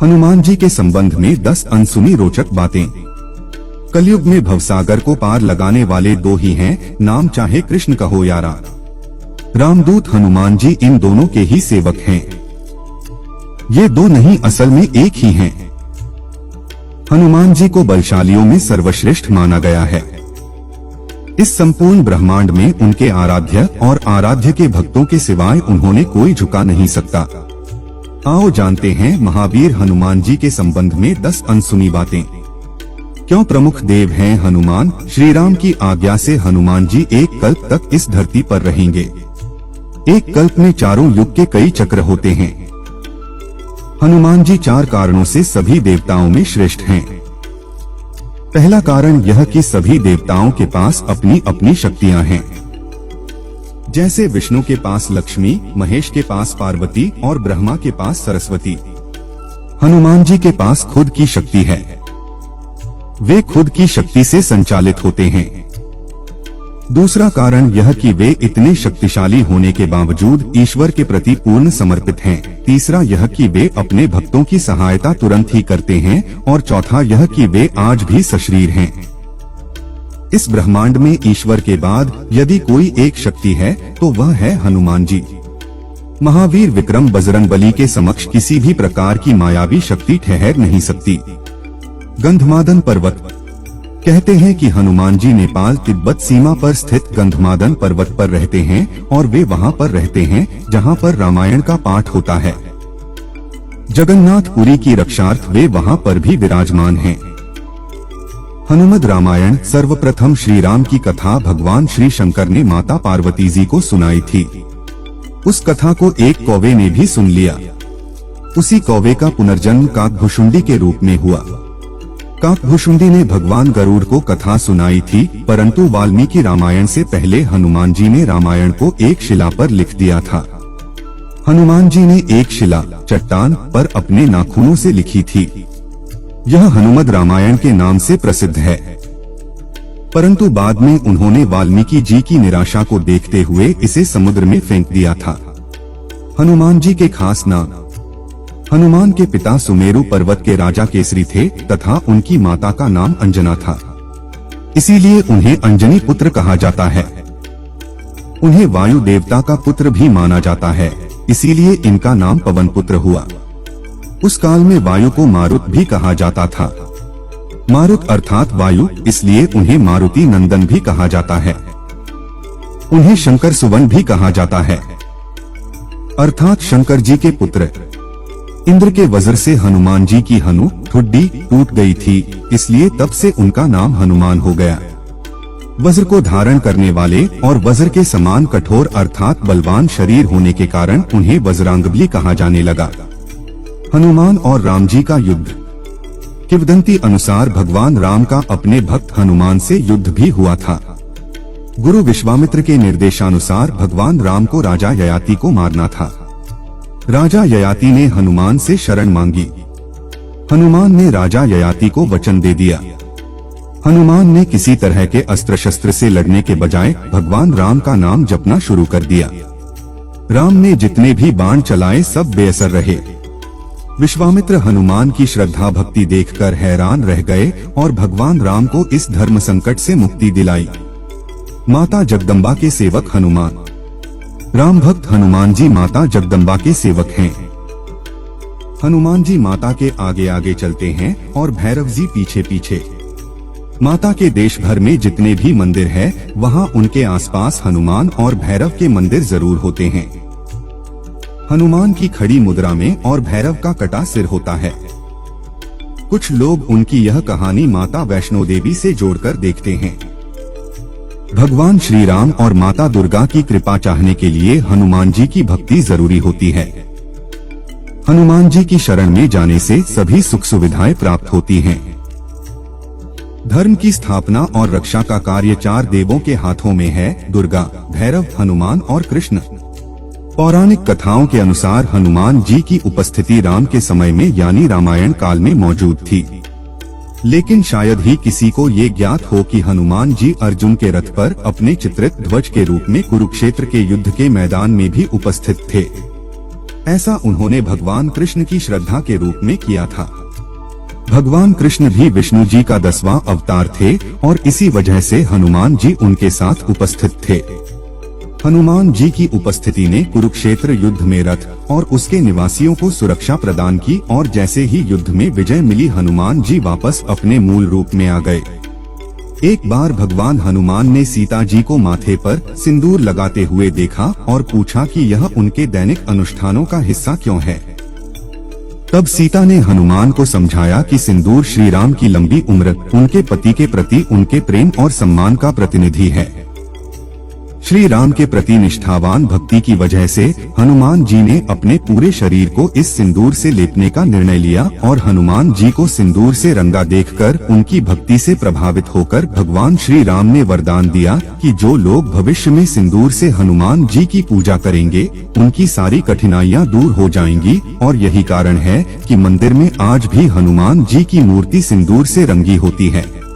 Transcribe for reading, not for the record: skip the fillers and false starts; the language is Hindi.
हनुमान जी के संबंध में 10 अनसुनी रोचक बातें। कलयुग में भवसागर को पार लगाने वाले दो ही हैं, नाम चाहे कृष्ण कहो या राम। रामदूत हनुमान जी इन दोनों के ही सेवक हैं। ये दो नहीं, असल में एक ही हैं। हनुमान जी को बलशालियों में सर्वश्रेष्ठ माना गया है। इस संपूर्ण ब्रह्मांड में उनके आराध्य और आराध्य के भक्तों के सिवाय उन्होंने कोई झुका नहीं सकता। आओ जानते हैं महावीर हनुमान जी के संबंध में 10 अनसुनी बातें। क्यों प्रमुख देव हैं हनुमान? श्री राम की आज्ञा से हनुमान जी एक कल्प तक इस धरती पर रहेंगे। एक कल्प में चारों युग के कई चक्र होते हैं। हनुमान जी 4 कारणों से सभी देवताओं में श्रेष्ठ हैं। पहला कारण यह कि सभी देवताओं के पास अपनी अपनी शक्तियां हैं। जैसे विष्णु के पास लक्ष्मी, महेश के पास पार्वती और ब्रह्मा के पास सरस्वती, हनुमान जी के पास खुद की शक्ति है। वे खुद की शक्ति से संचालित होते हैं। दूसरा कारण यह कि वे इतने शक्तिशाली होने के बावजूद ईश्वर के प्रति पूर्ण समर्पित हैं। तीसरा यह कि वे अपने भक्तों की सहायता तुरंत ही करते हैं। और चौथा यह कि वे आज भी सशरीर हैं। इस ब्रह्मांड में ईश्वर के बाद यदि कोई एक शक्ति है तो वह है हनुमान जी। महावीर विक्रम बजरंगबली के समक्ष किसी भी प्रकार की मायावी शक्ति ठहर नहीं सकती। गंधमादन पर्वत। कहते हैं कि हनुमान जी नेपाल तिब्बत सीमा पर स्थित गंधमादन पर्वत पर रहते हैं और वे वहां पर रहते हैं जहां पर रामायण का पाठ होता है। जगन्नाथपुरी की रक्षार्थ वे वहां पर भी विराजमान हैं। हनुमद रामायण सर्वप्रथम श्री राम की कथा भगवान श्री शंकर ने माता पार्वती जी को सुनाई थी। उस कथा को एक कौवे ने भी सुन लिया। उसी कौवे का पुनर्जन्म काकभुशुंडी के रूप में हुआ। काकभुशुंडी ने भगवान गरुड़ को कथा सुनाई थी, परंतु वाल्मीकि रामायण से पहले हनुमान जी ने रामायण को एक शिला पर लिख दिया था। हनुमान जी ने एक शिला चट्टान पर अपने नाखूनों से लिखी थी। यह हनुमद रामायण के नाम से प्रसिद्ध है। परंतु बाद में उन्होंने वाल्मीकि जी की निराशा को देखते हुए इसे समुद्र में फेंक दिया था। हनुमान जी के खास नाम। हनुमान के पिता सुमेरु पर्वत के राजा केसरी थे तथा उनकी माता का नाम अंजना था। इसीलिए उन्हें अंजनी पुत्र कहा जाता है। उन्हें वायु देवता का पुत्र भी माना जाता है, इसीलिए इनका नाम पवन पुत्र हुआ। उस काल में वायु को मारुत भी कहा जाता था। मारुत अर्थात वायु, इसलिए उन्हें मारुति नंदन भी कहा जाता है। उन्हें शंकर सुवन भी कहा जाता है, अर्थात शंकर जी के पुत्र। इंद्र के वज्र से हनुमान जी की हनु ठुड्डी टूट गई थी, इसलिए तब से उनका नाम हनुमान हो गया। वज्र को धारण करने वाले और वज्र के समान कठोर अर्थात बलवान शरीर होने के कारण उन्हें वज्रांगबली कहा जाने लगा। हनुमान और राम जी का युद्ध। किंवदंती अनुसार भगवान राम का अपने भक्त हनुमान से युद्ध भी हुआ था। गुरु विश्वामित्र के निर्देशानुसार भगवान राम को राजा ययाति को मारना था। राजा ययाति ने हनुमान से शरण मांगी। हनुमान ने राजा ययाति को वचन दे दिया। हनुमान ने किसी तरह के अस्त्र शस्त्र से लड़ने के बजाय भगवान राम का नाम जपना शुरू कर दिया। राम ने जितने भी बाण चलाए सब बेअसर रहे। विश्वामित्र हनुमान की श्रद्धा भक्ति देखकर हैरान रह गए और भगवान राम को इस धर्म संकट से मुक्ति दिलाई। माता जगदम्बा के सेवक हनुमान। राम भक्त हनुमान जी माता जगदम्बा के सेवक हैं। हनुमान जी माता के आगे आगे चलते हैं और भैरव जी पीछे पीछे। माता के देश भर में जितने भी मंदिर हैं, वहां उनके आसपास हनुमान और भैरव के मंदिर जरूर होते हैं। हनुमान की खड़ी मुद्रा में और भैरव का कटा सिर होता है। कुछ लोग उनकी यह कहानी माता वैष्णो देवी से जोड़कर देखते हैं। भगवान श्री राम और माता दुर्गा की कृपा चाहने के लिए हनुमान जी की भक्ति जरूरी होती है। हनुमान जी की शरण में जाने से सभी सुख सुविधाएं प्राप्त होती हैं। धर्म की स्थापना और रक्षा का कार्य 4 देवों के हाथों में है, दुर्गा, भैरव, हनुमान और कृष्ण। पौराणिक कथाओं के अनुसार हनुमान जी की उपस्थिति राम के समय में यानी रामायण काल में मौजूद थी। लेकिन शायद ही किसी को ये ज्ञात हो कि हनुमान जी अर्जुन के रथ पर अपने चित्रित ध्वज के रूप में कुरुक्षेत्र के युद्ध के मैदान में भी उपस्थित थे। ऐसा उन्होंने भगवान कृष्ण की श्रद्धा के रूप में किया था। भगवान कृष्ण भी विष्णु जी का 10वां अवतार थे और इसी वजह से हनुमान जी उनके साथ उपस्थित थे। हनुमान जी की उपस्थिति ने कुरुक्षेत्र युद्ध में रथ और उसके निवासियों को सुरक्षा प्रदान की और जैसे ही युद्ध में विजय मिली, हनुमान जी वापस अपने मूल रूप में आ गए। एक बार भगवान हनुमान ने सीता जी को माथे पर सिंदूर लगाते हुए देखा और पूछा कि यह उनके दैनिक अनुष्ठानों का हिस्सा क्यों है। तब सीता ने हनुमान को समझाया कि सिंदूर श्री राम की लंबी उम्र, उनके पति के प्रति उनके प्रेम और सम्मान का प्रतिनिधि है। श्री राम के प्रति निष्ठावान भक्ति की वजह से हनुमान जी ने अपने पूरे शरीर को इस सिंदूर से लेपने का निर्णय लिया और हनुमान जी को सिंदूर से रंगा देखकर उनकी भक्ति से प्रभावित होकर भगवान श्री राम ने वरदान दिया कि जो लोग भविष्य में सिंदूर से हनुमान जी की पूजा करेंगे, उनकी सारी कठिनाइयां दूर हो जाएंगी। और यही कारण है कि मंदिर में आज भी हनुमान जी की मूर्ति सिंदूर से रंगी होती है।